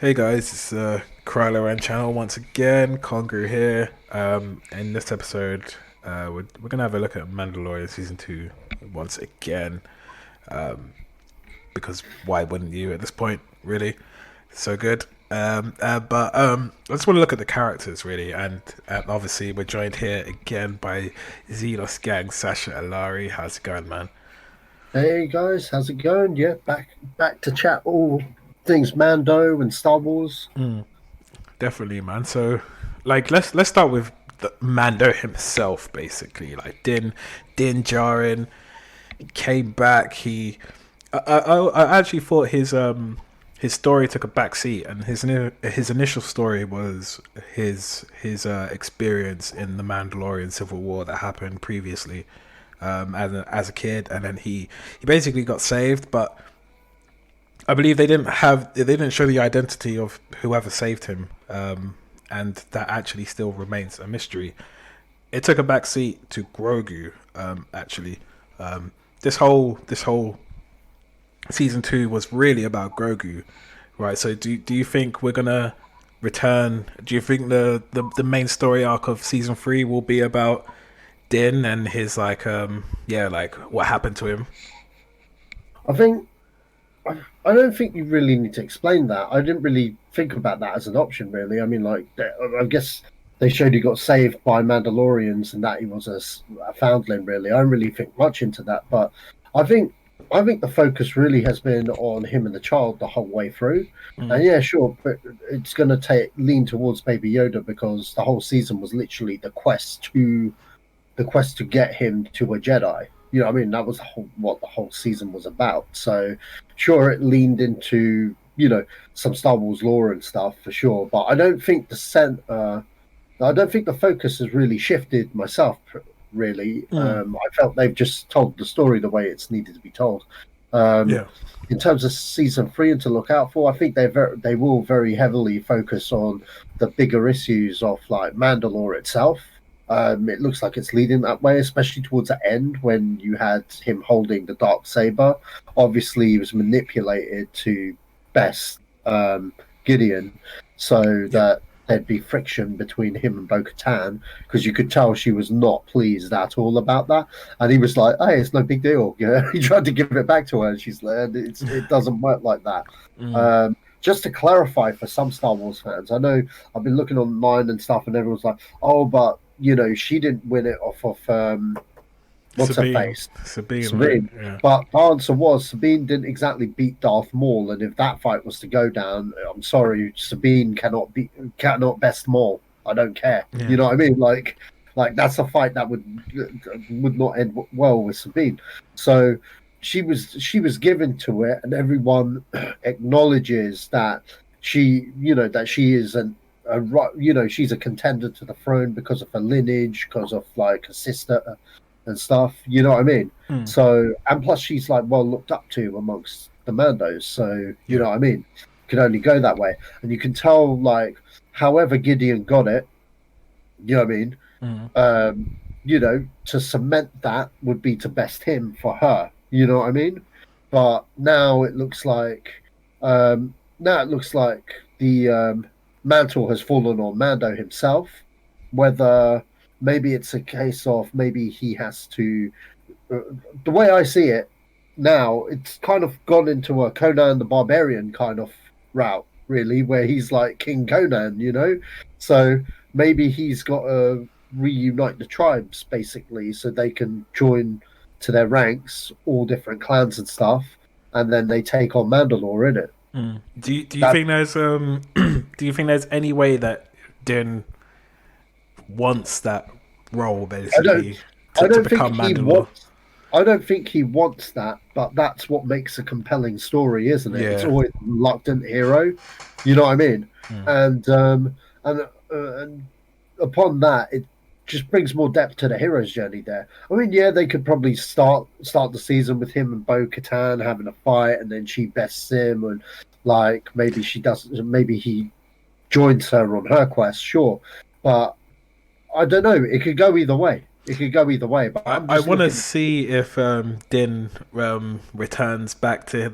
Hey guys, it's Krylo and channel once again. Conquer here. In this episode, we're gonna have a look at Mandalorian season 2 once again. Because why wouldn't you at this point? Really, so good. I just want to look at the characters really, and obviously we're joined here again by Zedos gang Sacha Allari. How's it going, man? Hey guys, how's it going? Yeah, back to chat all things Mando and Star Wars. Definitely, man. So, like, let's start with the Mando himself, basically. Like Din Djarin came back. I actually thought his story took a back seat, and his initial story was his experience in the Mandalorian Civil War that happened previously, as a kid, and then he basically got saved, but I believe they didn't show the identity of whoever saved him, and that actually still remains a mystery. It took a backseat to Grogu. Actually, this whole season 2 was really about Grogu, right? So do you think we're gonna return? Do you think the main story arc of season 3 will be about Din and his like what happened to him? I think I don't think you really need to explain that. I didn't really think about that as an option, really. I mean, like, I guess they showed he got saved by Mandalorians and that he was a foundling. Really, I don't really think much into that, but I think I think the focus really has been on him and the child the whole way through. And Mm, yeah, sure, but it's going to take lean towards Baby Yoda because the whole season was literally the quest to get him to a Jedi. You know, what I mean, that was what the whole season was about. So, sure, it leaned into some Star Wars lore and stuff for sure, but I don't think the focus has really shifted myself. Really, mm, I felt they've just told the story the way it's needed to be told. Um, yeah. in terms of season 3 and to look out for, I think they will very heavily focus on the bigger issues of like Mandalore itself. It looks like it's leading that way, especially towards the end when you had him holding the dark saber. Obviously, he was manipulated to best Gideon, so Yep. that there'd be friction between him and Bo-Katan because you could tell she was not pleased at all about that. And he was like, "Hey, it's no big deal." He tried to give it back to her, and she's like, "It doesn't work like that." Mm. Just to clarify for some Star Wars fans, I know I've been looking online and stuff, and everyone's like, "Oh, but she didn't win it off of what's her Sabine, face, Sabine, right? Sabine." Yeah, But the answer was Sabine didn't exactly beat Darth Maul, and if that fight was to go down, I'm sorry, Sabine cannot best Maul. I don't care. yeah, You know what I mean? Like that's a fight that would not end well with Sabine. So she was given to it, and everyone acknowledges that she is she's a contender to the throne because of her lineage, because of like her sister and stuff. You know what I mean? mm, So, and plus she's like well looked up to amongst the Mandos. So, you yeah, know what I mean? Can only go that way. And you can tell like however Gideon got it, you know what I mean? mm, To cement that would be to best him for her. You know what I mean? But now it looks like the mantle has fallen on Mando himself. Whether maybe it's a case of maybe he has to. Uh, the way I see it now, it's kind of gone into a Conan the Barbarian kind of route, really, where he's like King Conan. So maybe he's got to reunite the tribes basically so they can join to their ranks, all different clans and stuff, and then they take on Mandalore in it. mm. Do you That think there's do you think there's any way that Din wants that role I don't basically I to don't think become he Mandalore? wants I don't think he wants that, but that's what makes a compelling story, isn't it? It's Yeah, always a reluctant hero, you know what I mean? mm, And upon that, it just brings more depth to the hero's journey there. I mean, yeah, they could probably start the season with him and Bo Katan having a fight, and then she bests him, and like maybe he joins her on her quest, sure, but I don't know. It could go either way. It could go either way, but I'm I just want to looking. see if Din returns back to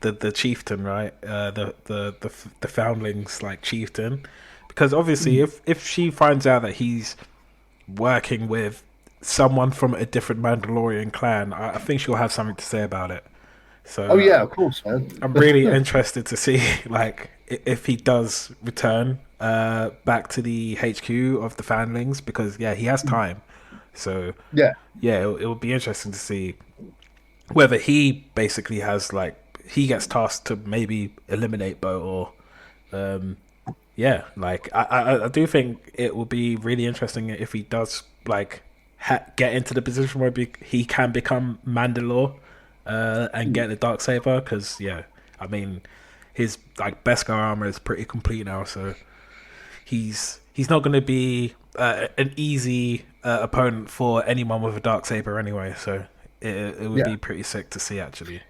the chieftain, right? The foundlings like chieftain, because obviously Mm. if she finds out that he's working with someone from a different Mandalorian clan, I think she'll have something to say about it. Oh So yeah, of course, man. I'm really interested to see like if he does return back to the HQ of the Foundlings, because yeah, he has time. So Yeah. yeah, it'll be interesting to see whether he basically has like he gets tasked to maybe eliminate Bo, or yeah, like I do think it will be really interesting if he does like get into the position where he can become Mandalore and Mm. get the dark saber, because yeah, I mean his like Beskar armor is pretty complete now, so he's not going to be an easy opponent for anyone with a dark saber anyway. So it would Yeah. be pretty sick to see actually.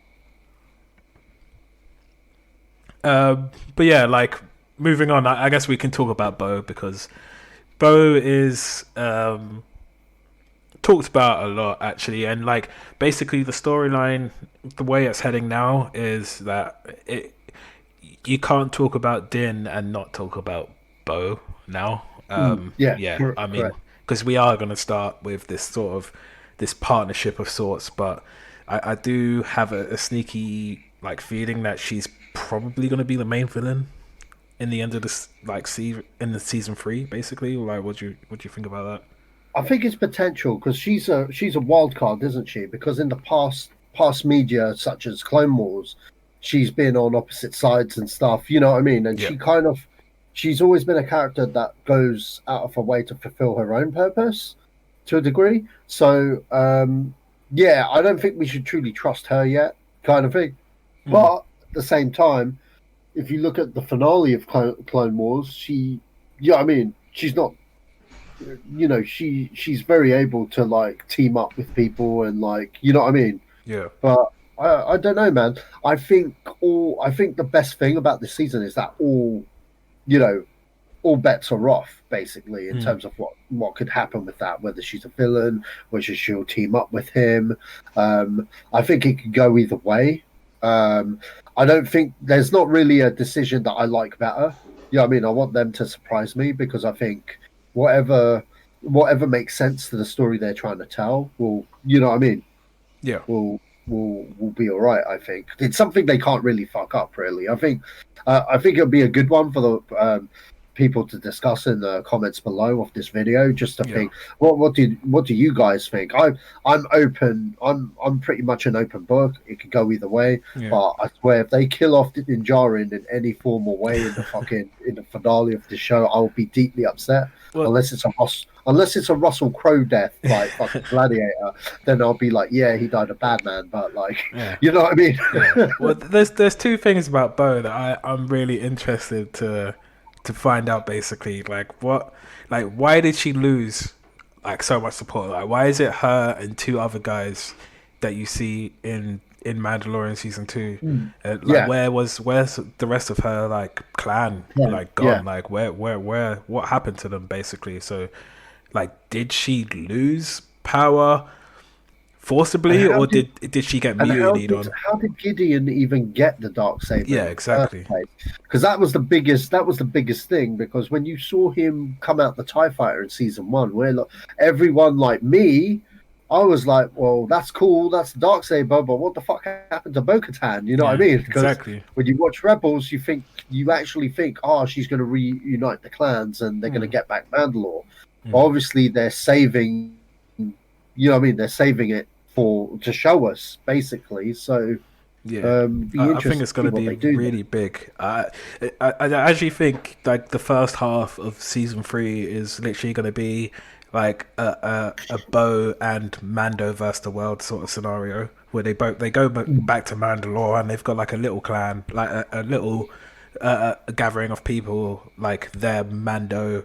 But yeah, like moving on, I guess we can talk about Bo, because Bo is talked about a lot actually, and like basically the storyline, the way it's heading now is that you can't talk about Din and not talk about Bo now. Mm. Yeah. Yeah, I mean, Correct. because we are going to start with this sort of this partnership of sorts, but I do have a sneaky like feeling that she's probably going to be the main villain in the end of this like in the season 3, basically. Like, what do you think about I think it's potential because she's a wild card, isn't she? Because in the past media, such as Clone Wars, she's been on opposite sides and stuff. You know what I mean? And that? she's always been a character that goes out of her way to fulfill her own purpose to a degree. So yeah, I don't think we should truly trust her yet, kind of thing. Yeah. But at the same time, if you look at the finale of Clone Wars, yeah, I mean, she's not, she's very able to like team up with people and like, you know what I mean. Yeah. But I don't know, man. I think the best thing about this season is that you know, all bets are off basically in Mm. terms of what could happen with that. Whether she's a villain, whether she'll team up with him. I think it could go either way. I don't think there's not really a decision that I like better. Yeah, I mean, I want them to surprise me because I think whatever whatever makes sense to the story they're trying to tell will, you know what I mean, Yeah. will will be all right. I think it's something they can't really fuck up. Really, I think it'll be a good one for the people to discuss in the comments below of this video. Just to Yeah. think, what do you guys think? I'm open. I'm pretty much an open book. It could go either way. Yeah. But I swear, if they kill off Din Djarin in any form or way in the finale of the show, I'll be deeply upset. Well, Unless it's a Russell Crowe death, like fucking Gladiator, then I'll be like, yeah, he died a bad man. But like, yeah. you know what I mean? Yeah. Well, there's two things about Bo that I'm really interested to find out. Basically, like why did she lose like so much support? Like, why is it her and two other guys that you see in Mandalorian season 2? Mm. Like, Yeah, where's the rest of her like clan yeah, like yeah. gone? Like, where what happened to them basically? So, like, did she lose power And forcibly, how or did did she get and mutinied on? how did Gideon even get the dark saber Yeah, in the first exactly. place? Because that was the biggest thing. Because when you saw him come out the Tie Fighter in season one, where like, everyone like me, I was like, well, that's cool, that's the dark saber, but what the fuck happened to Bo-Katan? You know what I Yeah, mean? Because exactly. when you watch Rebels, you actually think, oh, she's going to reunite the clans and they're going to Mm, get back Mandalore. But mm. obviously, they're saving. You know what I mean? They're saving it for to show us basically. So Yeah, be I think interested it's to going see to what be they do there. really big. I actually think like the first half of season 3 is literally going to be like a Bo and Mando versus the world sort of scenario, where they go Mm. back to Mandalore, and they've got like a little clan, like a little a gathering of people, like their Mando.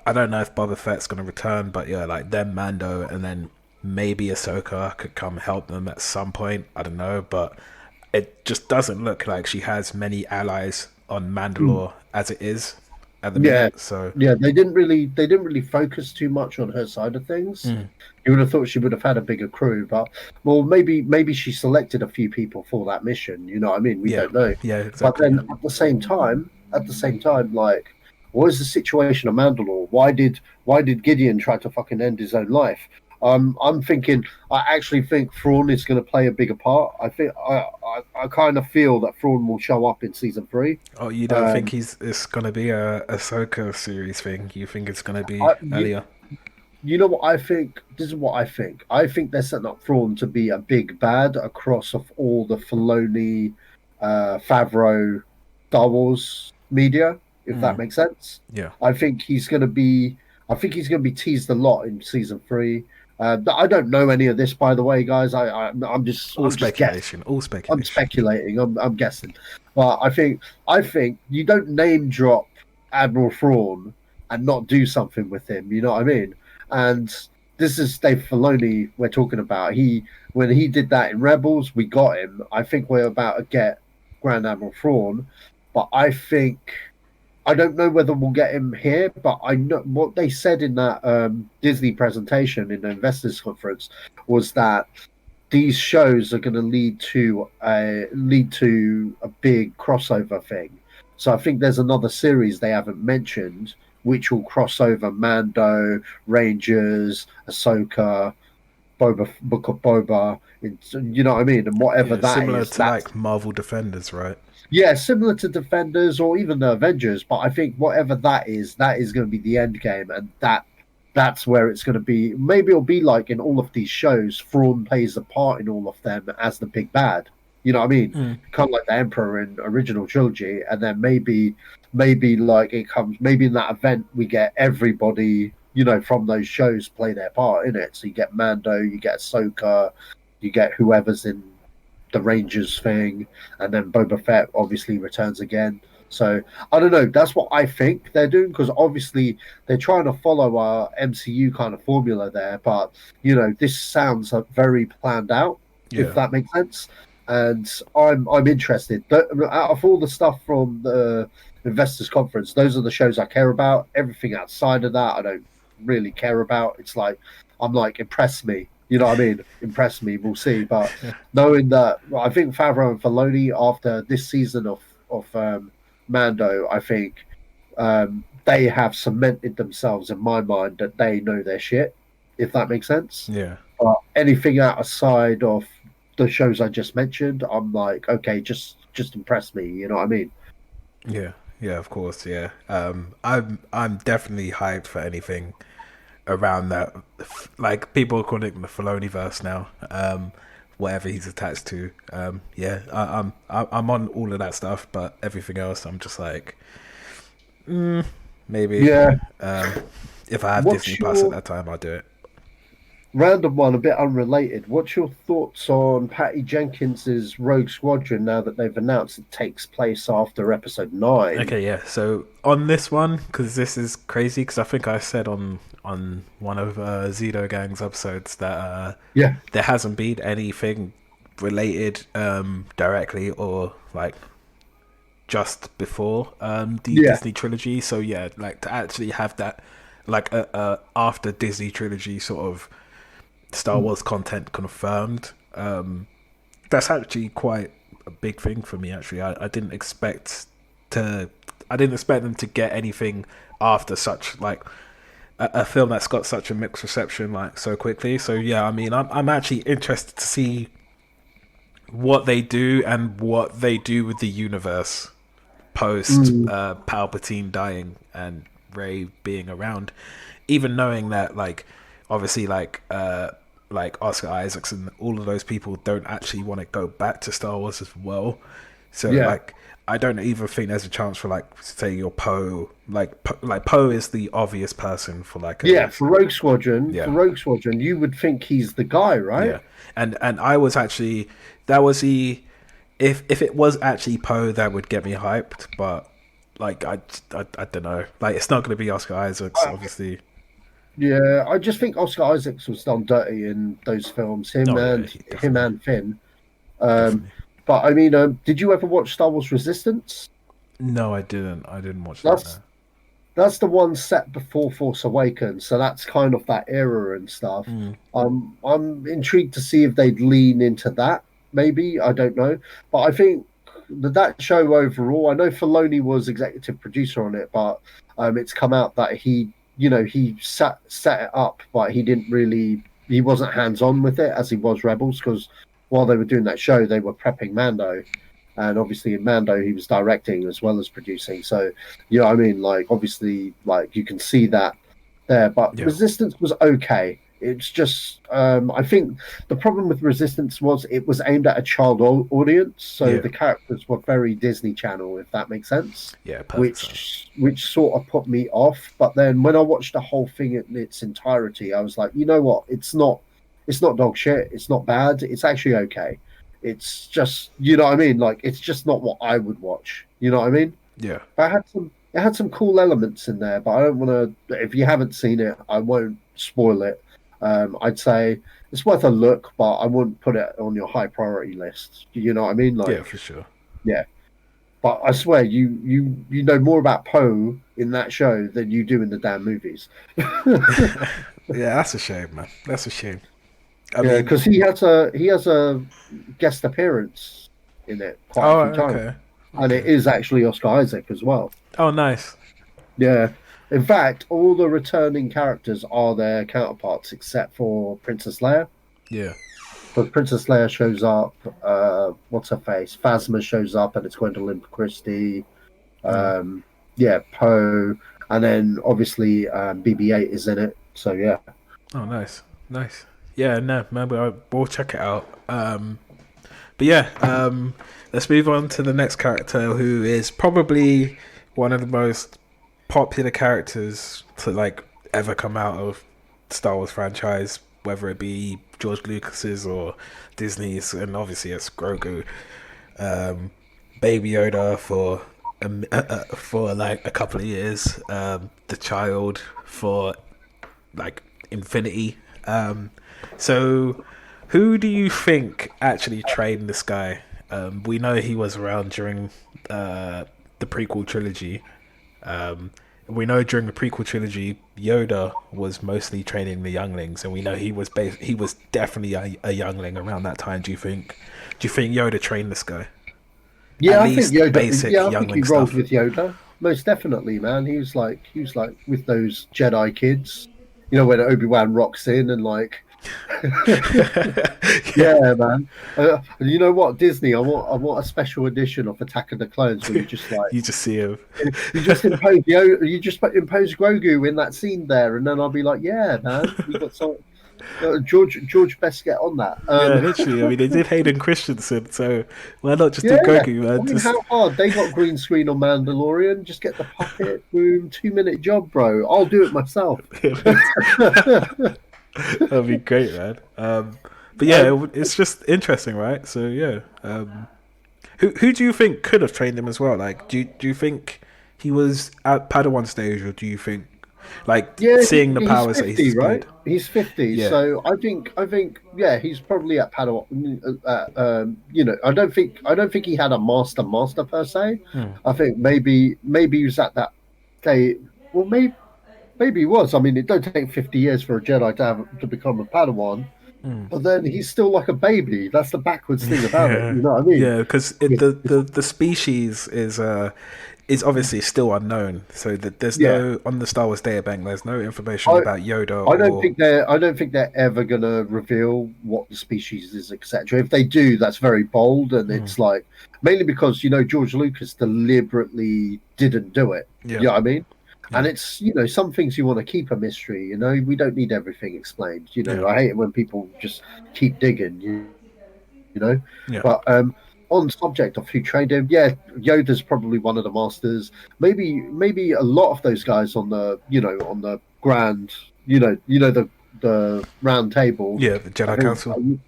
I don't know if Boba Fett's going to return, but yeah, like them Mando, and then maybe Ahsoka could come help them at some point. I don't know, but it just doesn't look like she has many allies on Mm. Mandalore as it is. at the Yeah, minute. So yeah, they didn't really focus too much on her side of things. mm, You would have thought she would have had a bigger crew, but well, maybe she selected a few people for that mission. You know what I mean? We yeah, don't know. yeah, But exactly. then Yeah. at the same time, like, what is the situation of Mandalore? Why did Gideon try to fucking end his own life? I'm thinking. I actually think Thrawn is going to play a bigger part. I kind of feel that Thrawn will show up in season three. Oh, you don't think Um, it's gonna be a Ahsoka series thing? You think it's gonna be I, you, earlier? You know what I think? This is what I think. I think they're setting up Thrawn to be a big bad across of all the Filoni, Favreau, Star Wars media, if that Mm, makes sense. yeah. I think he's going to be. I think he's going to be teased a lot in season three. I don't know any of this, by the way, guys. I'm just All I'm just guessing. speculation. All I'm speculation. speculating. I'm guessing, but I think you don't name drop Admiral Thrawn and not do something with him. You know what I mean? And this is Dave Filoni we're talking about. When he did that in Rebels, we got him. I think we're about to get Grand Admiral Thrawn, but I don't know whether we'll get him here. But I know what they said in that Disney presentation in the investors conference was that these shows are going to lead to a big crossover thing. So I think there's another series they haven't mentioned which will cross over Mando, Rangers, Ahsoka, Book of Boba. You know what I mean? And whatever Yeah, that similar is, to that's like Marvel Defenders, right? yeah, similar to Defenders or even the Avengers. But I think whatever that is going to be the end game, and that's where it's going to be. Maybe it'll be like in all of these shows, Thrawn plays a part in all of them as the big bad. You know what I mean? Mm, Kind of like the Emperor in original trilogy, and then maybe like it comes. Maybe in that event we get everybody from those shows play their part in it. So you get Mando, you get Ahsoka, you get whoever's in the Rangers thing, and then Boba Fett obviously returns again. So I don't know. That's what I think they're doing because obviously they're trying to follow our MCU kind of formula there. But this sounds very planned out, if yeah. that makes sense. And I'm interested. But out of all the stuff from the investors conference, those are the shows I care about. Everything outside of that, I don't really care about. It's like I'm like impress me. You know what I mean? Impress me. We'll see. But knowing that, well, I think Favreau and Filoni after this season of Mando, I think they have cemented themselves in my mind that they know their shit, if that makes sense. Yeah. But anything outside of the shows I just mentioned, I'm like, okay, just impress me. You know what I mean? Yeah. Yeah, of course, yeah. I'm definitely hyped for anything around that. Like people are calling it the Filoni verse now. Whatever he's attached to. Yeah, I'm on all of that stuff, but everything else, I'm just like, maybe. Yeah. Um, if I have Disney What's Plus at your that time, I'll do it. random one, a bit unrelated? What's your thoughts on Patty Jenkins's Rogue Squadron now that they've announced it takes place after Episode 9? Okay, yeah. So on this one, because this is crazy, because I think I said on one of Zedo Gang's episodes that Yeah, there hasn't been anything related directly or like just before the yeah, Disney trilogy. So yeah, like to actually have that like a after Disney trilogy sort of Star Wars content confirmed. That's actually quite a big thing for me. Actually, I didn't expect to. I didn't expect them to get anything after such like a film that's got such a mixed reception like so quickly. So yeah, I mean, I'm actually interested to see what they do and what they do with the universe post mm, Palpatine dying and Rey being around. Even knowing that like obviously like Oscar Isaacs and all of those people don't actually want to go back to Star Wars as well. So yeah, like I don't even think there's a chance for like say your Poe like Poe is the obvious person for like yeah. a For Rogue Squadron, yeah you would think he's the guy, right? yeah and I was actually that was the if it was actually Poe that would get me hyped, but like I don't know, like it's not going to be Oscar Isaacs Uh, obviously. yeah, I just think Oscar Isaacs was done dirty in those films. Him Oh yeah, and he him definitely and Finn. Um, definitely. but I mean, did you ever watch Star Wars Resistance? No, I didn't watch that That's now. that's the one set before Force Awakens, so that's kind of that era and stuff. Mm. I'm intrigued to see if they'd lean into that. Maybe I don't know, but I think that show overall. I know Filoni was executive producer on it, but it's come out that he set it up, but he wasn't hands on with it as he was Rebels because while they were doing that show, they were prepping Mando, and obviously in Mando he was directing as well as producing. So I mean, like obviously, like you can see that there. But Yeah. Resistance was okay. It's just I think the problem with Resistance was it was aimed at a child audience, so Yeah. the characters were very Disney Channel, if that makes sense. Yeah. Perfect sense. Which sort of put me off. But then when I watched the whole thing in its entirety, I was like, you know what? It's not dog shit. It's not bad. It's actually okay. It's just, you know what I mean? Like, it's just not what I would watch. You know what I mean? Yeah. But it had some cool elements in there, but I don't want to. If you haven't seen it, I won't spoil it. I'd say it's worth a look, but I wouldn't put it on your high priority list. You know what I mean? Yeah. Like, For sure. yeah. But I swear, you know more about Poe in that show than you do in the damn movies. Yeah. That's a shame, man. That's a shame. I Yeah, mean. because he has a guest appearance in it quite a Oh. few times, Okay. and it Okay. is actually Oscar Isaac as well. Oh, nice. Yeah. In fact, all the returning characters are their counterparts except for Princess Leia. Yeah. Because Princess Leia shows up, what's her face? Phasma shows up, and it's Gwendolyn Christie. Mm. Um, yeah, Poe, and then obviously BB-8 is in it. So yeah, Oh, nice. Nice. Yeah. No. Maybe we'll check it out. But yeah. Let's move on to the next character, who is probably one of the most popular characters to like ever come out of Star Wars franchise, whether it be George Lucas's or Disney's, and obviously it's Grogu, Baby Yoda for like a couple of years, the child for like infinity. So who do you think actually trained this guy? We know he was around during the prequel trilogy. We know during the prequel trilogy, Yoda was mostly training the younglings, and we know he was definitely a youngling around that time. Do you think? Do you think Yoda trained this guy? At yeah, I think least Yoda. basic Yeah, I think he youngling rolled stuff. with Yoda most definitely, man. He was like with those Jedi kids. You know when Obi-Wan rocks in and like Yeah, yeah, man. You know what, Disney? I want a special edition of Attack of the Clones where you just see him. you just impose Grogu in that scene there, and then I'll be like, yeah, man, we got some George best get on that. Yeah, literally. I mean, they did Hayden Christensen, so why not just do Yeah, Grogu, I man? mean, Just how hard they got green screen on Mandalorian? Just get the puppet, boom, 2 minute job, bro. I'll do it myself. that'd be great, man. But yeah, it's just interesting, right? So yeah, who do you think could have trained him as well? Like, do you think he was at Padawan stage, or do you think like Yeah, seeing the he's powers that he's 50, right? displayed? He's 50, Yeah, so I think, yeah, he's probably at Padawan. I don't think he had a master per se. Hmm. I think maybe he was at that day. Well, maybe he was. I mean, it don't take 50 years for a Jedi to become a Padawan, Hmm. but then he's still like a baby. That's the backwards thing about it. Yeah, You know what I mean? yeah, because the species is obviously still unknown. So that there's Yeah. no on the Star Wars databank. There's no information I, about Yoda I don't or think they're ever gonna reveal what the species is, etc. If they do, that's very bold, and Hmm. it's like mainly because George Lucas deliberately didn't do it. Yeah, You know what I mean? And yeah, it's some things you want to keep a mystery. We don't need everything explained. yeah, I hate it when people just keep digging. You know. yeah, But on the subject of who trained him, yeah, Yoda's probably one of the masters. Maybe a lot of those guys on the grand, the round table. yeah. The I Jedi think, Council.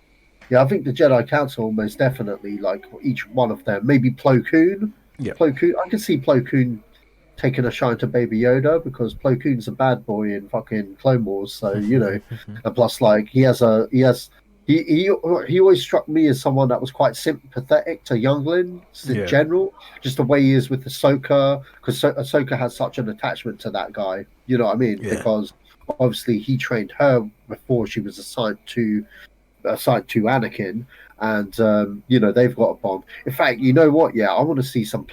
yeah, I think the Jedi Council most definitely, like each one of them. Maybe Plo Koon. Yeah, Plo Koon. I can see Plo Koon taking a shine to Baby Yoda because Plo Koon's a bad boy in fucking Clone Wars. So and plus, like he has He always struck me as someone that was quite sympathetic to younglings in Yeah, general, just the way he is with Ahsoka, because Ahsoka has such an attachment to that guy. You know what I mean? yeah. Because obviously he trained her before she was assigned to Anakin, and they've got a bond. In fact, you know what? Yeah, I want to see some.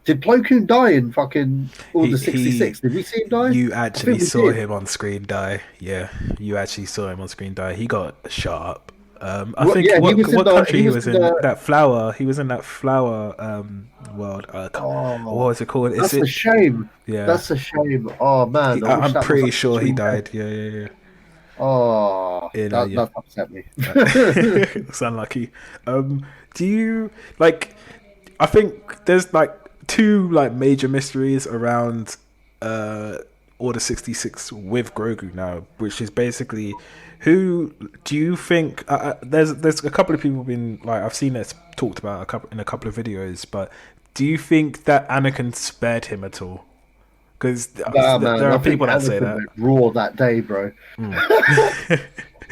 Did Plo Koon die in fucking He Order he. 66? Did we see him die? You I actually think we saw did. him on screen die. Yeah, you actually saw him on screen die. He got shot up. I Well, think yeah, he was in what the. country He he was was in in? the. That flower. He was in that flower world. What Oh, was it called? Is that's a it? shame. Yeah, That's a shame. Oh man, I wish I'm that was pretty on the sure he screen there. died. Yeah, yeah, yeah. Oh, that Yeah. that upset me. It's unlucky. Do you like? I think there's like two like major mysteries around uh Order 66 with Grogu now, which is basically who do you think? There's a couple of people been like I've seen it talked about in a couple of videos, but do you think that Anakin spared him at all? Because Nah, man, there I are think people that say Anakin that. went raw that day, bro. Mm.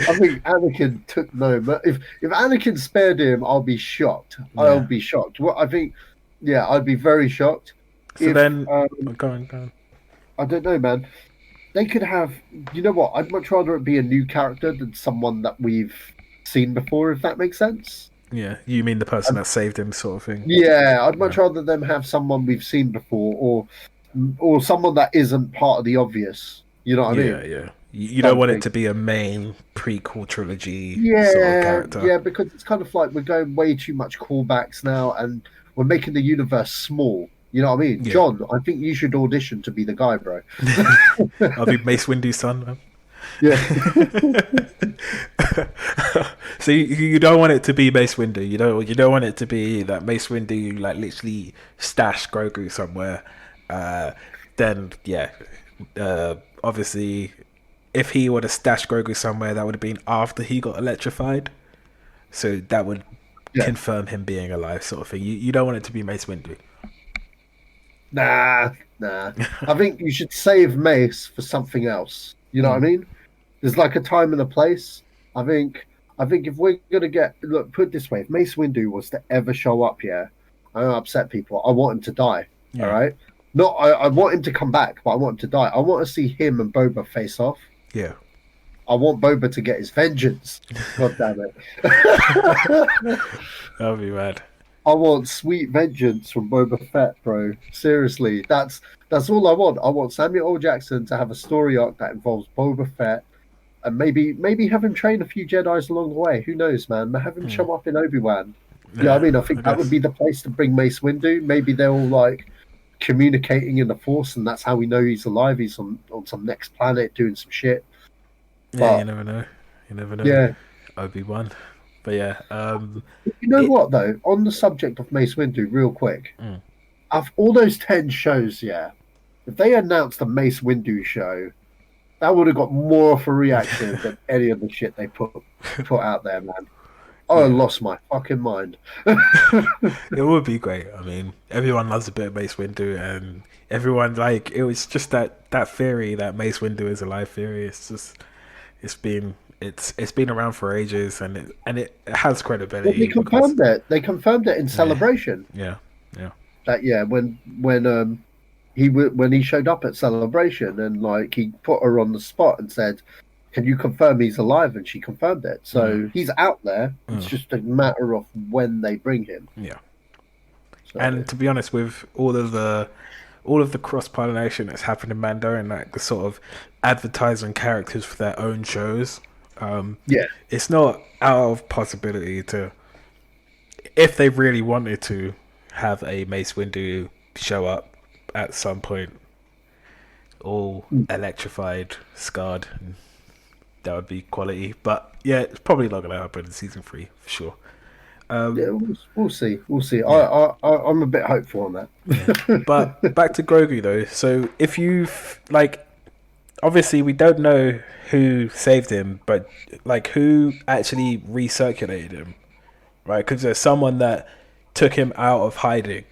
I think Anakin took no. But if Anakin spared him, I'll be shocked. I'll Yeah. be shocked. Well, I think, yeah, I'd be very shocked So if then, go on. I don't know, man. They could have. You know what? I'd much rather it be a new character than someone that we've seen before. If that makes sense. Yeah, you mean the person that saved him, sort of thing. Yeah, I'd much Yeah, rather them have someone we've seen before, or someone that isn't part of the obvious. You know what I yeah, mean? yeah. You don't want it Something. to be a main prequel trilogy sort of Yeah, character. yeah, because it's kind of like we're going way too much callbacks now, and we're making the universe small. You know what I mean? Yeah, John, I think you should audition to be the guy, bro. I'll be Mace Windu's son, man. Yeah. So you don't want it to be Mace Windu. You don't want it to be that Mace Windu like literally stashed Grogu somewhere. Uh, then yeah, obviously, if he would have stashed Grogu somewhere, that would have been after he got electrified. So that would Yeah. confirm him being alive, sort of thing. You don't want it to be Mace Windu. Nah, nah. I think you should save Mace for something else. You know what I Mm, mean? There's like a time and a place. I think I think if we're gonna put it this way, if Mace Windu was to ever show up here, I don't upset people. I want him to die. All yeah, right. Not I want him to come back, but I want him to die. I want to see him and Boba face off. yeah. I want Boba to get his vengeance. God damn it. That would be mad. I want sweet vengeance from Boba Fett, bro. Seriously, that's all I want. I want Samuel L. Jackson to have a story arc that involves Boba Fett, and maybe have him train a few Jedi's along the way. Who knows, man? Have him Mm, show up in Obi-Wan. Yeah, I yeah, mean, I I think that would guess. be the place to bring Mace Windu. Maybe they're all like communicating in the Force, and that's how we know he's alive. He's on some next planet doing some shit. Yeah, you But never know. You never know. yeah, Obi-Wan. But yeah, you know it. what though? On the subject of Mace Windu, real quick, Mm, of all those 10 shows, yeah, if they announced a Mace Windu show, that would have got more of a reaction than any of the shit they put out there, man. I yeah, lost my fucking mind. it would be great. I mean, everyone loves a bit of Mace Windu, and everyone like it was just that theory that Mace Windu is a live theory. It's been around for ages, and it has Well, they credibility because confirmed it. They confirmed it in yeah, Celebration. yeah, yeah, That yeah, when he showed up at Celebration and like he put her on the spot and said, "Can you confirm he's alive?" And she confirmed it. mm, So he's out there. It's mm, just a matter of when they bring him. yeah. So And to be honest, with all of the cross pollination that's happened in Mando and like the sort of advertising characters for their own shows, yeah, it's not out of possibility to, if they really wanted to, have a Mace Windu show up at some point, all electrified, scarred. And that would be quality. But yeah, it's probably not going to happen in season 3 for sure. yeah, Um, we'll see. We'll see. yeah, I'm a bit hopeful on yeah. that. But back to Grogu though. So if you like, obviously we don't know who saved him, but like who actually recirculated him, right? Because there's someone that took him out of hiding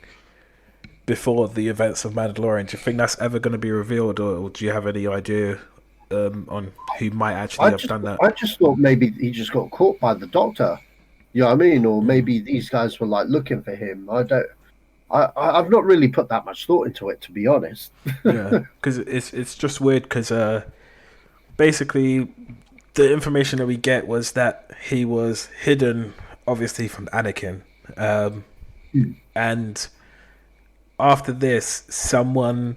before the events of Mandalorian. Do you think that's ever going to be revealed, or do you have any idea on who might actually have done that. I just thought maybe he just got caught by the doctor. You know what I mean? Or maybe these guys were like looking for him. I don't. I've not really put that much thought into it, to be honest. Yeah, because it's just weird because basically the information that we get was that he was hidden, obviously from Anakin, and after this, someone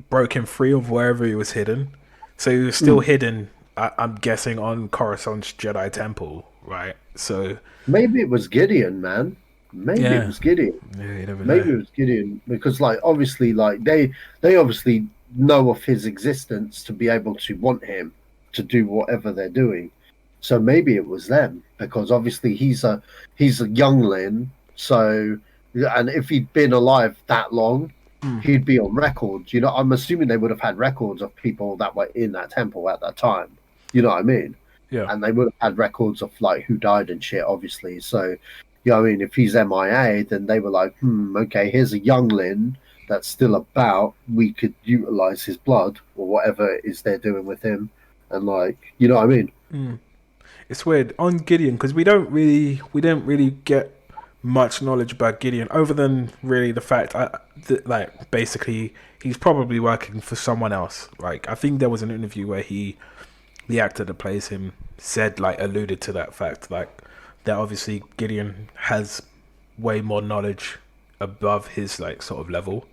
broke him free of wherever he was hidden. So he was still hidden, I'm guessing, on Coruscant's Jedi Temple, right? So Maybe it was Gideon, man. Maybe it was Gideon. Yeah, you never Maybe know. it was Gideon because, like, obviously, like they obviously know of his existence to be able to want him to do whatever they're doing. So maybe it was them because obviously he's a youngling. So and if he'd been alive that long, he'd be on record. You know, I'm assuming they would have had records of people that were in that temple at that time. You know what I mean? Yeah. And they would have had records of like who died and shit, obviously. So, you know, what I mean, if he's MIA, then they were like, okay, here's a youngling that's still about. We could utilize his blood or whatever it is they're doing with him, and like, you know what I mean? It's weird on Gideon because we don't really get much knowledge about Gideon other than really the fact that, like, basically he's probably working for someone else. Like, I think there was an interview where the actor that plays him said, like, alluded to that fact, like, that obviously Gideon has way more knowledge above his, like, sort of level.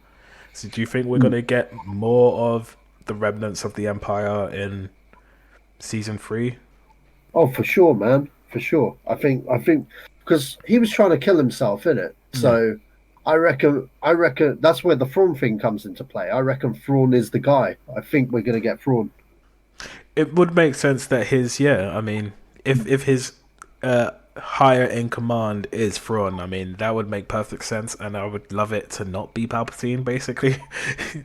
So do you think we're gonna get more of the remnants of the Empire in season 3? Oh, for sure, man, for sure. I think because he was trying to kill himself in it, Yeah. so I reckon that's where the Thrawn thing comes into play. I reckon Thrawn is the guy. I think we're gonna get Thrawn. It would make sense that I mean, if his higher in command is Thrawn, I mean, that would make perfect sense, and I would love it to not be Palpatine, basically.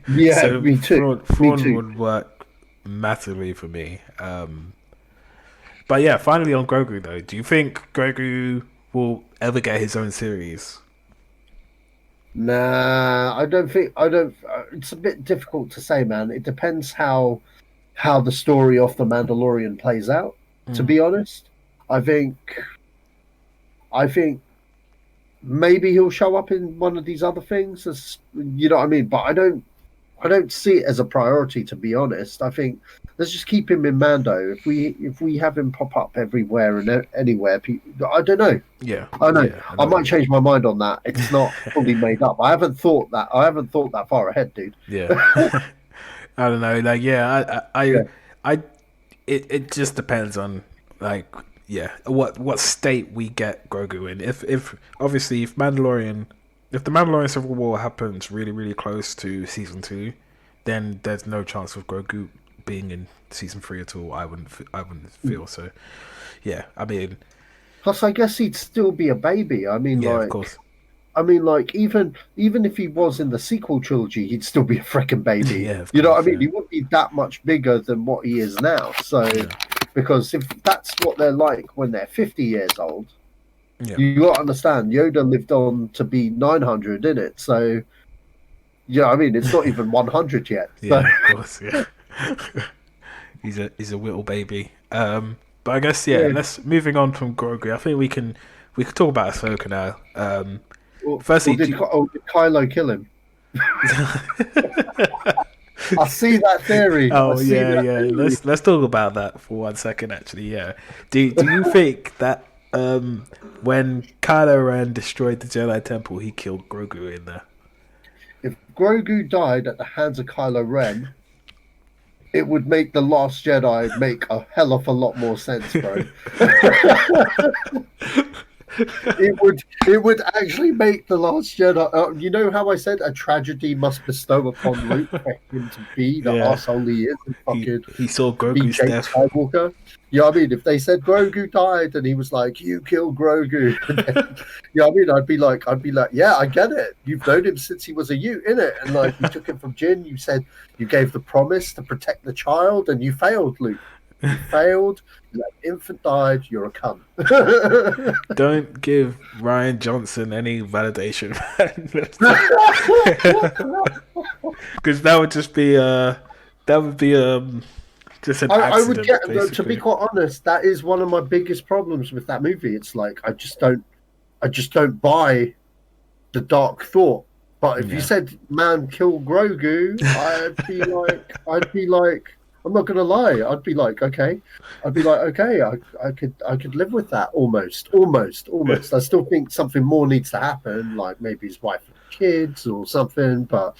Yeah, So me too. Me Thrawn too. would work massively for me. But yeah, finally on Grogu though, do you think Grogu will ever get his own series? Nah, I don't think. I don't. It's a bit difficult to say, man. It depends how the story of the Mandalorian plays out. To be honest, I think I think maybe he'll show up in one of these other things. As, you know what I mean? But I don't see it as a priority. To be honest, I think let's just keep him in Mando. If we have him pop up everywhere and anywhere, I don't know. Yeah, I don't know. yeah, I I know what you might mean. change my mind on that. It's not fully made up. I haven't thought that. I haven't thought that far ahead, dude. Yeah. I don't know. Like, yeah, Yeah. I it just depends on, like, yeah, what state we get Grogu in. If obviously if the Mandalorian Civil War happens really close to season 2, then there's no chance of Grogu being in season 3 at all. I wouldn't feel so. Yeah, I mean, Plus, I guess he'd still be a baby. yeah, of course. Even if he was in the sequel trilogy, he'd still be a freaking baby. Yeah, of You know what I course. mean? Yeah, He wouldn't be that much bigger than what he is now. So, yeah, because if that's what they're like when they're 50 years old, yeah, you got to understand Yoda lived on to be 900 in it. So, yeah, I mean, it's not even 100 yet. So, yeah, of course. Yeah. He's a little baby. But I guess, yeah. yeah. Let's moving on from Grogu. I think we could talk about Ahsoka now. Or Firstly, did Kylo kill him? I see that theory. I oh see yeah, that yeah. theory. Let's talk about that for 1 second. Actually, yeah. Do you think that when Kylo Ren destroyed the Jedi Temple, he killed Grogu in there? If Grogu died at the hands of Kylo Ren, it would make the Last Jedi make a hell of a lot more sense, bro. It would actually make the Last Jedi. You know how I said a tragedy must bestow upon Luke for him to be the Yeah, arsehole he is and fucking he saw be Grogu's Jake death. Skywalker. You know what I mean? If they said Grogu died and he was like, "You killed Grogu," you know what I mean? I'd be like, yeah, I get it. You've known him since he was a youth, innit? And like, you took him from Jin. You said you gave the promise to protect the child, and you failed, Luke. You failed. That infant died. You're a cunt. Don't give Ryan Johnson any validation, man. Because that would just be that would be just an I would accident, get, to be basically. quite honest, that is one of my biggest problems with that movie. It's like I just don't buy the Dark Thought. But if you Yeah, said man kill Grogu, I'd be like, I'm not gonna lie, I'd be like, okay, I could live with that almost. I still think something more needs to happen, like maybe his wife and kids or something. But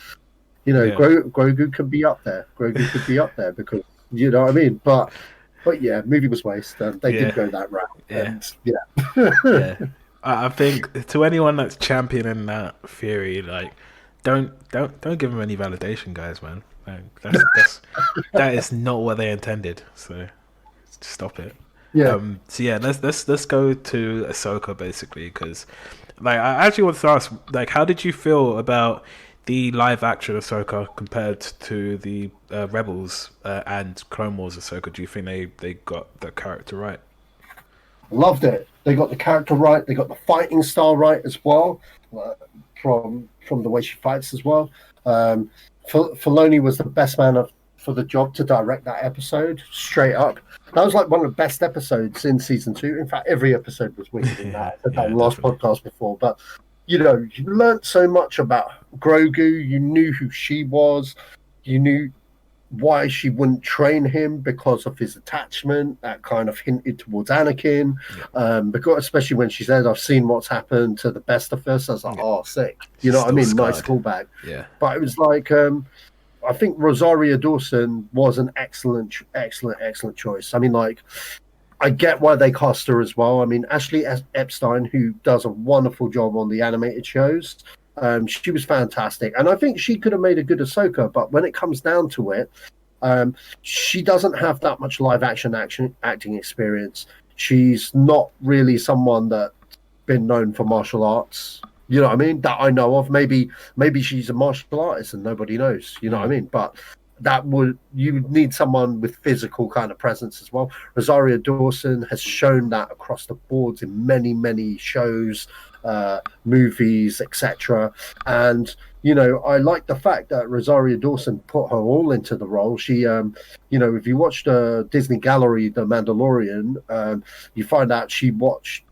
yeah, Grogu could be up there. Grogu could be up there because you know what I mean. But yeah, movie was waste, and they did yeah, go that route, yeah, and yeah. yeah. I think to anyone that's championing that theory, like, don't give them any validation, guys, man. Like, that is not what they intended. So stop it. Yeah, So yeah, let's go to Ahsoka basically because, like, I actually want to ask, like, how did you feel about the live action Ahsoka compared to the Rebels and Clone Wars Ahsoka? Do you think they got the character right? loved it. They got the character right. They got the fighting style right as well, from the way she fights as well. Filoni was the best man for the job to direct that episode. Straight up, that was like one of the best episodes in season two. In fact, every episode was wicked in Yeah, that. I said that yeah, on the last definitely. podcast before, but you learned so much about Grogu. You knew who she was. You knew why she wouldn't train him because of his attachment. That kind of hinted towards Anakin, Yeah, because especially when she said, "I've seen what's happened to the best of us." I was like, yeah. "Oh, sick!" You She's know what I still mean? Nice scarred. callback. Yeah, But it was like, I think Rosaria Dawson was an excellent choice. I mean, like, I get why they cast her as well. I mean, Ashley Epstein, who does a wonderful job on the animated shows, she was fantastic, and I think she could have made a good Ahsoka. But when it comes down to it, she doesn't have that much live action acting experience. She's not really someone that's been known for martial arts. You know what I mean? That I know of. Maybe she's a martial artist and nobody knows. You know what I yeah, mean? But that would you would need someone with physical kind of presence as well. Rosario Dawson has shown that across the boards in many shows, movies, etc. And I like the fact that Rosario Dawson put her all into the role. She, if you watched Disney Gallery, The Mandalorian, you find out she watched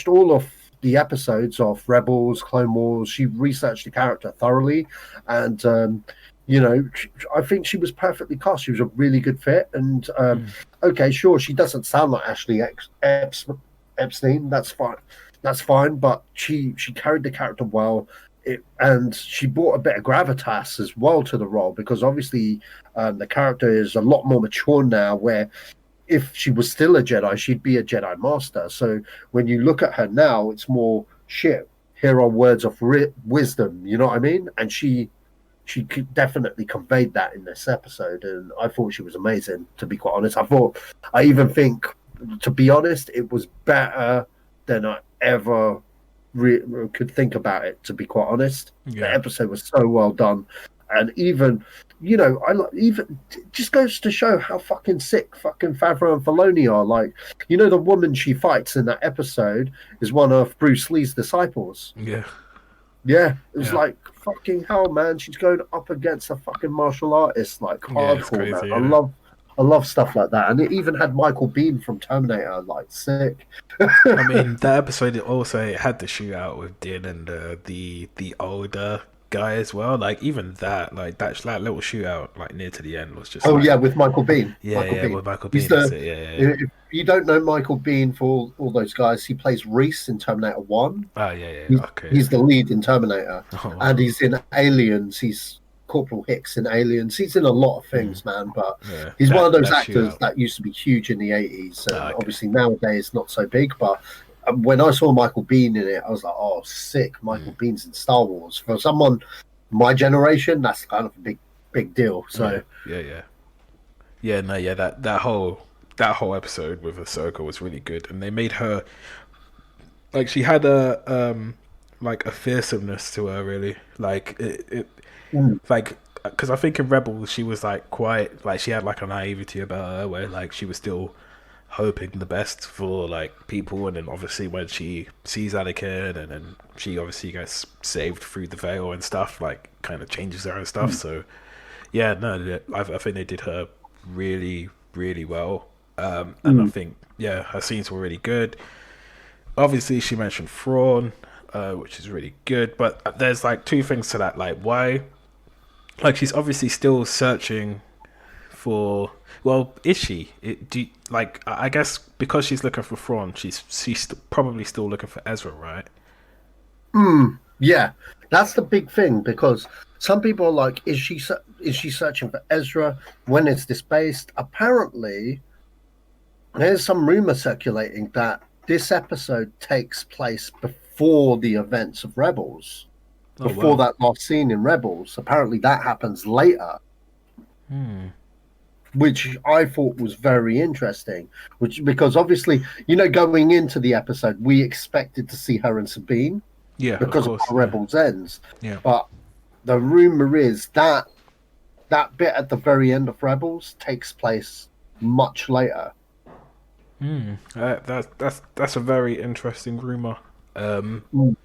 all of the episodes of Rebels, Clone Wars. She researched the character thoroughly, and I think she was perfectly cast. She was a really good fit, and mm, okay, sure, she doesn't sound like Epstein. That's fine, but she carried the character well. And she brought a bit of gravitas as well to the role because obviously the character is a lot more mature now. Where if she was still a Jedi, she'd be a Jedi Master. So when you look at her now, it's more shit. Here are words of wisdom. You know what I mean? And she could definitely conveyed that in this episode, and I thought she was amazing. To be quite honest, I even think, to be honest, it was better than I ever could think about it. To be quite honest, the yeah, episode was so well done, and even even it just goes to show how fucking sick fucking Favreau and Filoni are. Like, the woman she fights in that episode is one of Bruce Lee's disciples. yeah, Yeah, it was yeah, like fucking hell, man. She's going up against a fucking martial artist, like yeah. It's hardcore, man. crazy, I isn't it? love stuff like that, and it even had Michael Biehn from Terminator, like sick. I mean, that episode also had the shootout with Din and the older guy as well. Like even that, like that little shootout, like near to the end, was just Oh yeah, like, with Michael Biehn. yeah, Michael yeah, Biehn. with Michael He's Bean. That's the it. Yeah, if you don't know Michael Biehn for all those guys, he plays Reese in Terminator One. yeah. Oh yeah, yeah. He's, Okay, he's yeah. the lead in Terminator, Oh and wow. he's in Aliens. He's Corporal Hicks in Aliens. He's in a lot of Mm, things, man. But yeah, he's one of those that actors shootout. that used to be huge in the '80s, Ah, and okay. obviously nowadays not so big. But when I saw Michael Biehn in it, I was like, "Oh, sick! Mm, Michael Bihn's in Star Wars." For someone my generation, that's kind of a big deal. yeah, So yeah, yeah. Yeah, no, yeah. That whole episode with Ahsoka was really good, and they made her like she had a fearsomeness to her, really. Like it mm, like because I think in Rebels she was like quite like she had like a naivety about her where like she was still hoping the best for like people, and then obviously when she sees Anakin and then she obviously gets saved through the veil and stuff, like kind of changes her and stuff. mm, So Yeah, no, I think they did her really, really well. And I Mm. think, yeah, her scenes were really good. Obviously, she mentioned Thrawn, which is really good. But there's like two things to that. Like, why? Like, she's obviously still searching for. Well, is she? Like, I guess because she's looking for Thrawn, she's probably still looking for Ezra, right? Mm. Yeah, that's the big thing because some people are like, is she searching for Ezra? When is this based? Apparently, there's some rumor circulating that this episode takes place before the events of Rebels, Oh before wow. that last scene in Rebels. Apparently, that happens later, Hmm. which I thought was very interesting. Which because obviously, going into the episode, we expected to see her and Sabine Yeah, of because of course. how Yeah. Rebels ends, Yeah. but the rumor is that that bit at the very end of Rebels takes place much later. Hmm. That's a very interesting rumor. Um. Mm.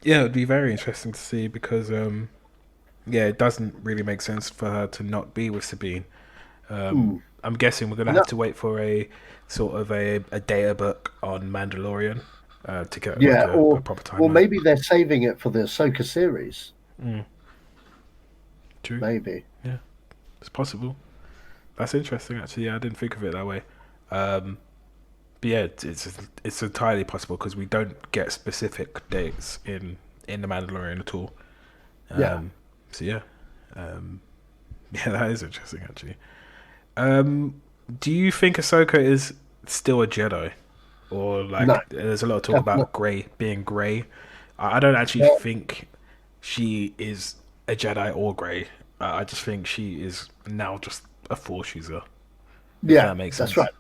Yeah, it'd be very interesting to see because yeah, it doesn't really make sense for her to not be with Sabine. Mm. I'm guessing we're gonna No, have to wait for a sort of a data book on Mandalorian to get like yeah, a proper or timeline. maybe they're saving it for the Ahsoka series. Mm, true. Maybe. Yeah, it's possible. That's interesting, actually. Yeah, I didn't think of it that way. Um, but yeah, it's entirely possible because we don't get specific dates in the Mandalorian at all. Yeah. Um, so yeah, um, yeah, that is interesting, actually. Um, do you think Ahsoka is still a Jedi? Or No, like there's a lot of talk definitely. about grey being grey. I don't actually Well, think she is a Jedi or grey. I just think she is now just a Force user, if yeah, that makes that's sense. right.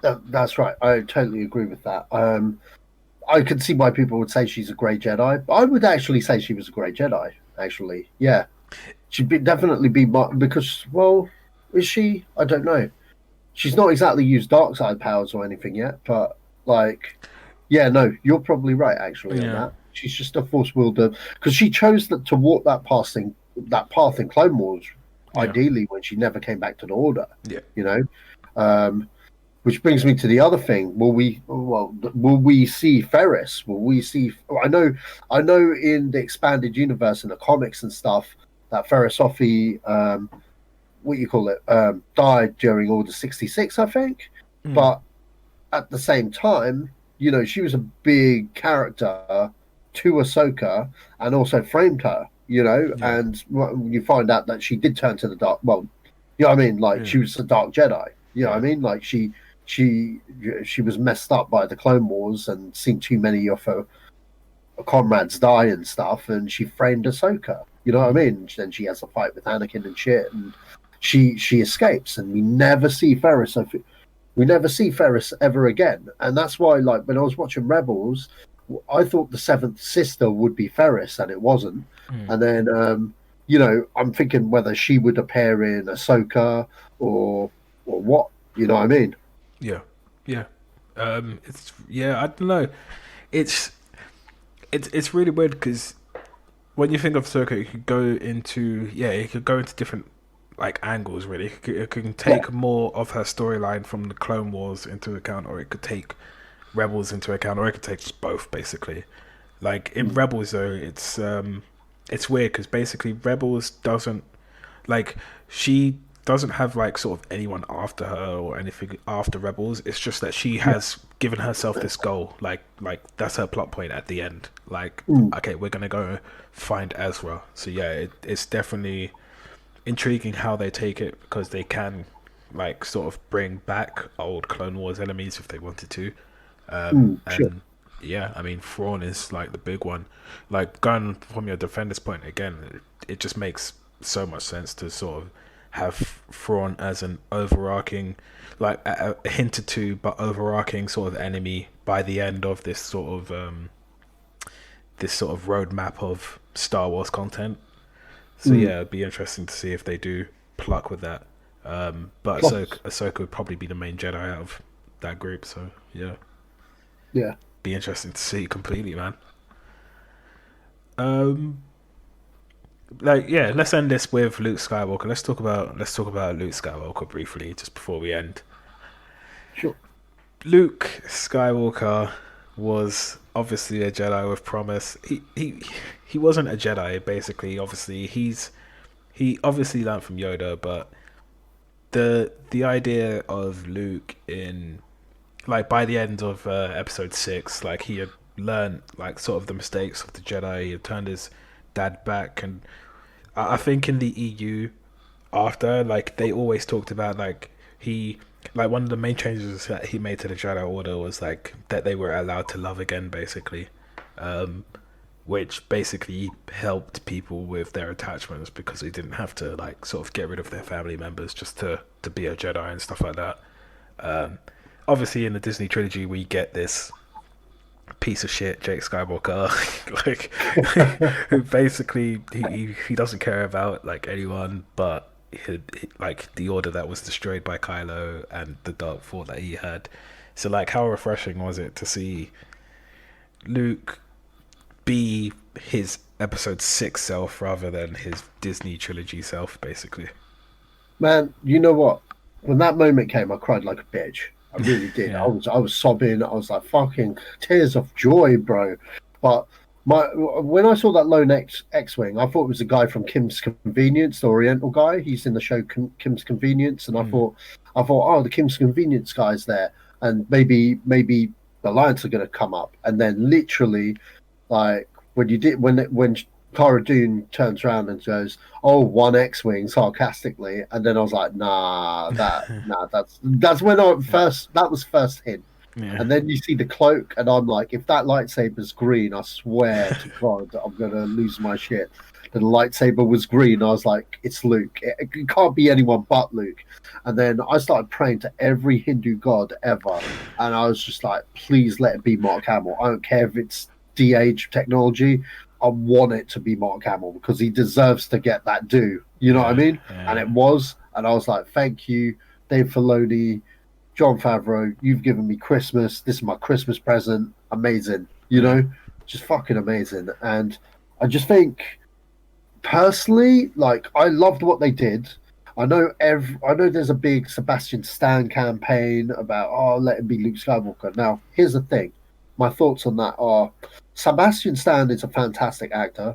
That's right. I totally agree with that. I could see why people would say she's a grey Jedi. But I would actually say she was a grey Jedi. Actually, yeah, definitely be because well, is she? I don't know. She's not exactly used dark side powers or anything yet, but like, yeah, no, you're probably right actually on Yeah, that. She's just a force wielder because she chose to walk that path in Clone Wars, yeah, ideally when she never came back to the Order. yeah. You know, um, which brings me to the other thing. Will we see Ferris? Will we see? I know. In the expanded universe in the comics and stuff, that Ferris Offee, what you call it, died during Order 66, I think. Mm, But at the same time, she was a big character to Ahsoka and also framed her. yeah, And you find out that she did turn to the dark. Well, you know what I mean? Like yeah, she was a dark Jedi. You know what I yeah. mean? Like she she was messed up by the Clone Wars and seen too many of her comrades die and stuff, and she framed Ahsoka. You know what I Mm, mean? Then she has a fight with Anakin and shit, and she escapes, and we never see Ferris ever again, and that's why, like, when I was watching Rebels, I thought the seventh sister would be Ferris, and it wasn't. mm, And then, I'm thinking whether she would appear in Ahsoka or what. You know what I mean? yeah, yeah. It's yeah. I don't know. It's it's really weird because when you think of Ahsoka, it could go into different like angles really. It can Yeah. take more of her storyline from the Clone Wars into account, or it could take Rebels into account, or it could take just both basically. Like in Mm. Rebels though, it's weird because basically Rebels doesn't like she doesn't have like sort of anyone after her or anything after Rebels. It's just that she Yeah. has given herself this goal. Like that's her plot point at the end. Like Mm. okay, we're gonna go find Ezra. So yeah, it's definitely intriguing how they take it because they can like sort of bring back old Clone Wars enemies if they wanted to. Sure. And yeah, I mean Thrawn is like the big one. Like going from your defender's point again, it just makes so much sense to sort of have Thrawn as an overarching, like a hint or two, but overarching sort of enemy by the end of this sort of roadmap of Star Wars content. So Mm. yeah, it'd be interesting to see if they do pluck with that. But Plus, Ahsoka would probably be the main Jedi out of that group. So yeah, yeah. be interesting to see completely, man. Um, like yeah, let's end this with Luke Skywalker. Let's talk about Luke Skywalker briefly just before we end. Sure. Luke Skywalker was obviously a Jedi with promise. He wasn't a Jedi basically. Obviously, he obviously learned from Yoda, but the idea of Luke in like by the end of episode 6, like he had learned like sort of the mistakes of the Jedi. He had turned his dad back, and I think in the EU after, like they always talked about like he like one of the main changes that he made to the Jedi Order was like that they were allowed to love again, basically, um, which basically helped people with their attachments because they didn't have to like sort of get rid of their family members just to be a Jedi and stuff like that. Um, Obviously, in the Disney trilogy, we get this piece of shit Jake Skywalker, like who basically he doesn't care about like anyone but like the order that was destroyed by Kylo and the dark thought that he had. So like, how refreshing was it to see Luke be his episode 6 self rather than his Disney trilogy self, basically? Man, you know what? When that moment came, I cried like a bitch. I really did. Yeah. I was sobbing. I was like fucking tears of joy, bro. But my when I saw that lone X-wing, I thought it was a guy from Kim's Convenience, the Oriental guy. He's in the show Kim's Convenience, and Mm. I thought, oh, the Kim's Convenience guy's there, and maybe the Lions are going to come up, and then literally like when Cara Dune turns around and goes, "Oh, one X-wing," sarcastically, and then I was like, that's when I first that was first hint, Yeah. and then you see the cloak, and I'm like, if that lightsaber's green, I swear to God, I'm gonna lose my shit. The lightsaber was green. I was like, it's Luke. It can't be anyone but Luke. And then I started praying to every Hindu god ever, and I was just like, please let it be Mark Hamill. I don't care if it's de-age technology. I want it to be Mark Hamill because he deserves to get that due. You know what I Yeah. mean? And Yeah. it was, and I was like, thank you, Dave Filoni, John Favreau. You've given me Christmas. This is my Christmas present. Amazing. You Yeah. know, just fucking amazing. And I just think personally, like I loved what they did. I know there's a big Sebastian Stan campaign about let him be Luke Skywalker. Now, here's the thing. My thoughts on that are Sebastian Stan is a fantastic actor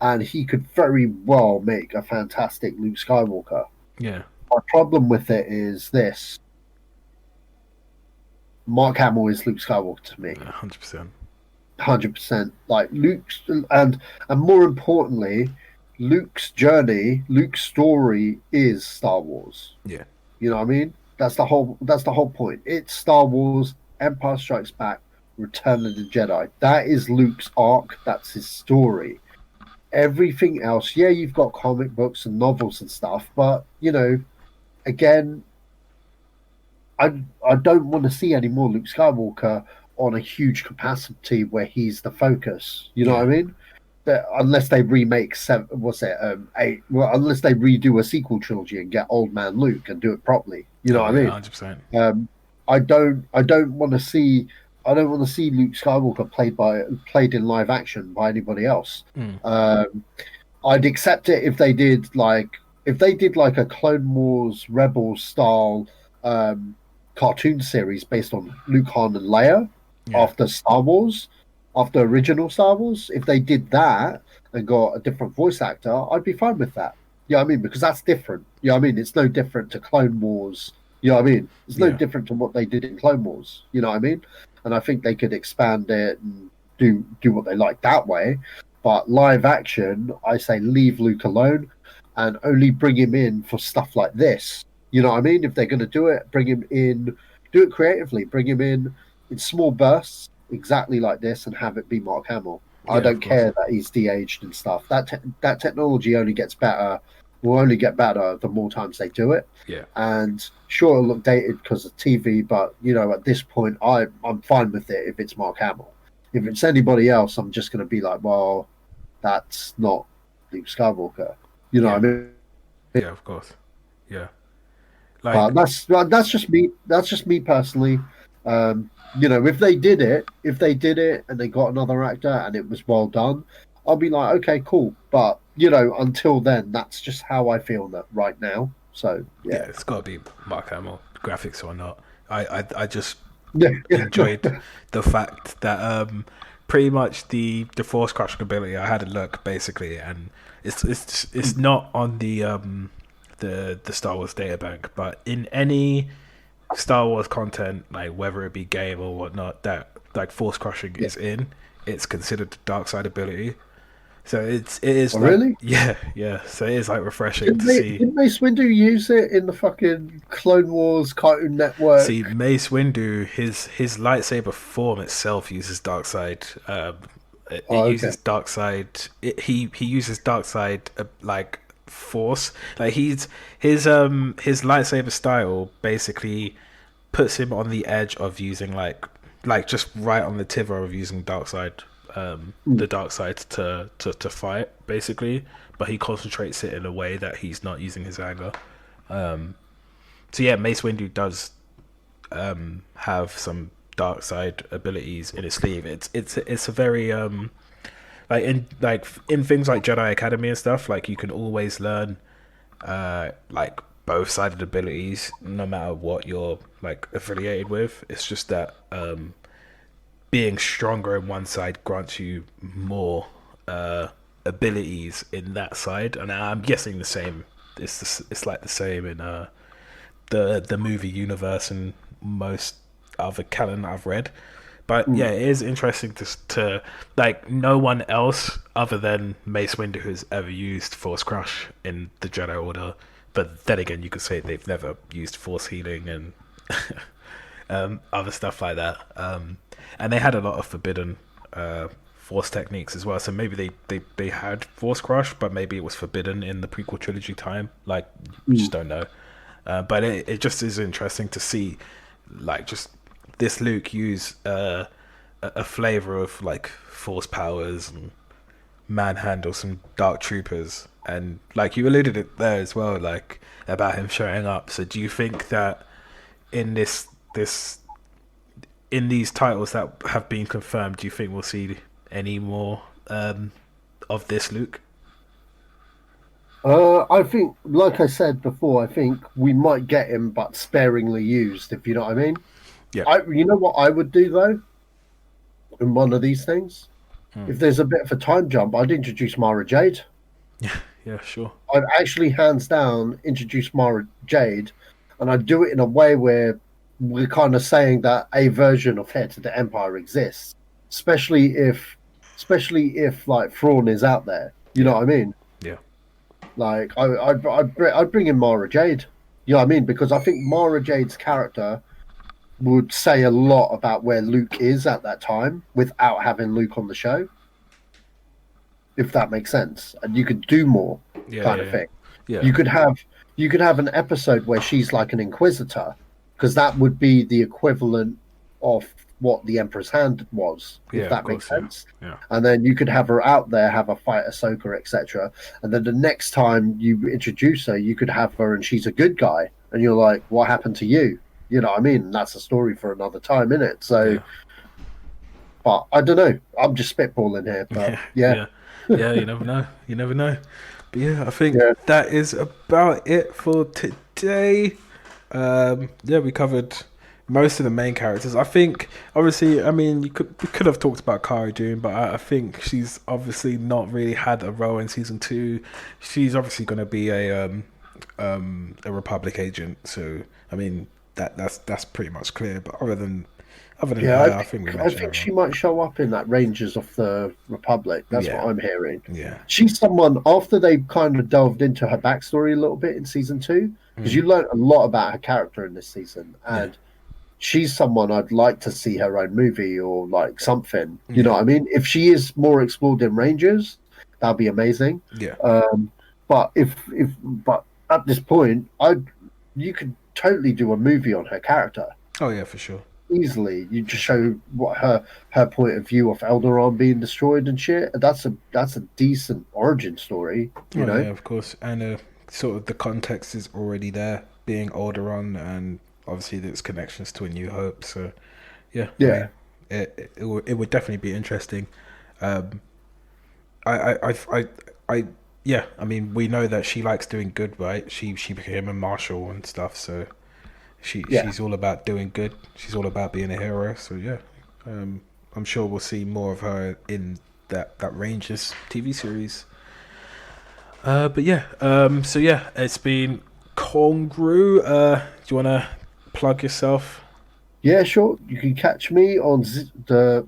and he could very well make a fantastic Luke Skywalker. Yeah. My problem with it is this. Mark Hamill is Luke Skywalker to me. 100%. 100%. Like Luke's and more importantly, Luke's journey, Luke's story is Star Wars. Yeah. You know what I mean? That's the whole point. It's Star Wars, Empire Strikes Back, Return of the Jedi. That is Luke's arc, that's his story. Everything else, yeah, you've got comic books and novels and stuff, but you know, again, I don't want to see any more Luke Skywalker on a huge capacity where he's the focus. You know what Yeah. I mean? Unless they remake seven, what's it, eight? Well, unless they redo a sequel trilogy and get Old Man Luke and do it properly. You know Oh what I yeah. mean? 100%. Um, I don't want to see. I don't want to see Luke Skywalker played in live action by anybody else. Mm. Um, I'd accept it if they did like a Clone Wars Rebels style um, cartoon series based on Luke, Han, and Leia Yeah. after Star Wars, after original Star Wars. If they did that and got a different voice actor, I'd be fine with that. You know what I mean? Because that's different. You know what I mean? It's no different to Clone Wars. You know what I mean? It's no Yeah. different to what they did in Clone Wars. You know what I mean? And I think they could expand it and do what they like that way. But live action, I say leave Luke alone and only bring him in for stuff like this. You know what I mean? If they're going to do it, bring him in, do it creatively, bring him in small bursts, exactly like this, and have it be Mark Hamill. I Yeah. Of don't course. care that he's de-aged and stuff. That technology only gets better, will only get better the more times they do it. Yeah. And sure, it'll look dated because of TV, but you know, at this point, I'm fine with it if it's Mark Hamill. If it's anybody else, I'm just going to be like, well, that's not Luke Skywalker. You know Yeah. what I mean? Yeah. Of course. Yeah. But Like. that's just me. That's just me personally. You know, if they did it, and they got another actor and it was well done, I'll be like, okay, cool. But until then, that's just how I feel that right now. So Yeah, yeah, it's got to be Mark Hamill, graphics or not. I just yeah, enjoyed the fact that pretty much the force crushing ability. I had a look basically, and it's not on the Star Wars databank, but in any Star Wars content, like whether it be game or whatnot, that like force crushing yeah. is in, it's considered the dark side ability. So it is Oh, like really? yeah. So it is like refreshing to see. Didn't Mace Windu use it in the fucking Clone Wars Cartoon See, Network? Mace Windu, his lightsaber form itself uses dark side. It Oh, okay. uses dark side. He uses dark side like force. Like his lightsaber style basically puts him on the edge of using like just right on the tither of using dark side. Mm. The dark side to fight basically, but he concentrates it in a way that he's not using his anger. So yeah, Mace Windu does have some dark side abilities in his sleeve. It's a very like in things like Jedi Academy and stuff. Like you can always learn like both sided abilities, no matter what you're like affiliated with. It's just that being stronger in one side grants you more abilities in that side, and I'm guessing the same. It's like the same in the movie universe and most other canon I've read. But Mm. yeah, it is interesting to like no one else other than Mace Windu has ever used Force Crush in the Jedi Order. But then again, you could say they've never used Force Healing and other stuff like that. And they had a lot of forbidden Force techniques as well. So maybe they had Force Crush, but maybe it was forbidden in the prequel trilogy time. Like, we just Mm. don't know. But it just is interesting to see, like, just this Luke use a flavor of like Force powers and manhandle some Dark Troopers, and like you alluded it there as well, like about him showing up. So do you think that in this in these titles that have been confirmed, do you think we'll see any more of this Luke? I think, like I said before, I think we might get him, but sparingly used, if you know what I mean. Yeah. You know what I would do though, in one of these things? Hmm. If there's a bit of a time jump, I'd introduce Mara Jade. Yeah, sure. I'd actually hands down introduce Mara Jade, and I'd do it in a way where we're kind of saying that a version of Heir to the Empire exists, especially if like Thrawn is out there. You know Yeah. what I mean? Yeah. Like I'd bring in Mara Jade. You know what I mean? Because I think Mara Jade's character would say a lot about where Luke is at that time without having Luke on the show, if that makes sense. And you could do more Yeah. kind of Yeah. thing. Yeah. You could have an episode where she's like an inquisitor, because that would be the equivalent of what the Emperor's Hand was, if Yeah. Of that makes course. Yeah. sense. Yeah. And then you could have her out there, have her fight Ahsoka, etc. And then the next time you introduce her, you could have her and she's a good guy, and you're like, "What happened to you?" You know what I mean? And that's a story for another time, innit? So, Yeah. but I don't know. I'm just spitballing here, but Yeah. yeah, Yeah. Yeah. You never know. You never know. But yeah, I think yeah. that is about it for today. Yeah, we covered most of the main characters. I think, obviously, I mean, we could have talked about Cara Dune, but I think she's obviously not really had a role in season 2. She's obviously going to be a Republic agent. So I mean, that's pretty much clear. But other than Yeah, her, I think we I mentioned think everyone. she might show up in that Rangers of the Republic. That's what Yeah, I'm hearing. yeah, She's someone after they kind of delved into her backstory a little bit in season 2, because mm, you learned a lot about her character in this season, yeah, and she's someone I'd like to see her own movie or like something. You know yeah, what I mean? If she is more explored in Rangers, that'd be amazing. yeah. Um, but at this point, I you could totally do a movie on her character Oh yeah, for sure, easily. You for just sure. show what her point of view of Eldaron being destroyed and shit. That's a decent origin story, you Oh know. yeah, of course, and sort of the context is already there, being Alderaan, and obviously there's connections to A New Hope. So yeah, I Yeah, mean, it would definitely be interesting. Um, I yeah, I mean, we know that she likes doing good, right? She became a marshal and stuff, so Yeah, she's all about doing good. She's all about being a hero. So yeah, um, I'm sure we'll see more of her in that Rangers TV series. But yeah, so yeah, it's been Congru. Do you wanna plug yourself? yeah, sure. You can catch me on the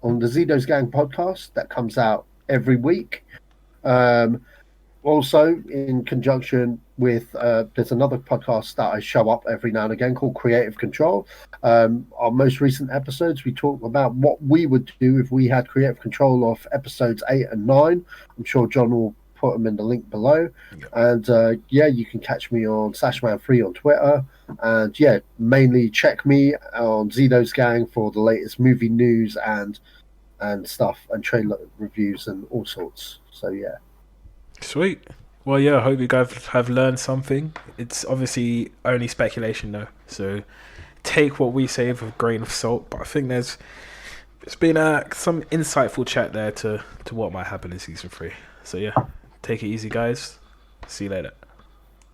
on the Zedos Gang podcast that comes out every week. Um, Also, in conjunction with there's another podcast that I show up every now and again called Creative Control. Our most recent episodes, we talk about what we would do if we had creative control of episodes 8 and 9. I'm sure John will put them in the link below. Yeah. And yeah, you can catch me on SashMan3 on Twitter. And yeah, mainly check me on Zedos Gang for the latest movie news and stuff and trailer reviews and all sorts. So yeah. Sweet. Well, yeah, I hope you guys have learned something. It's obviously only speculation though, so take what we say with a grain of salt. But I think it's been some insightful chat there to what might happen in season 3. So yeah, take it easy, guys. See you later.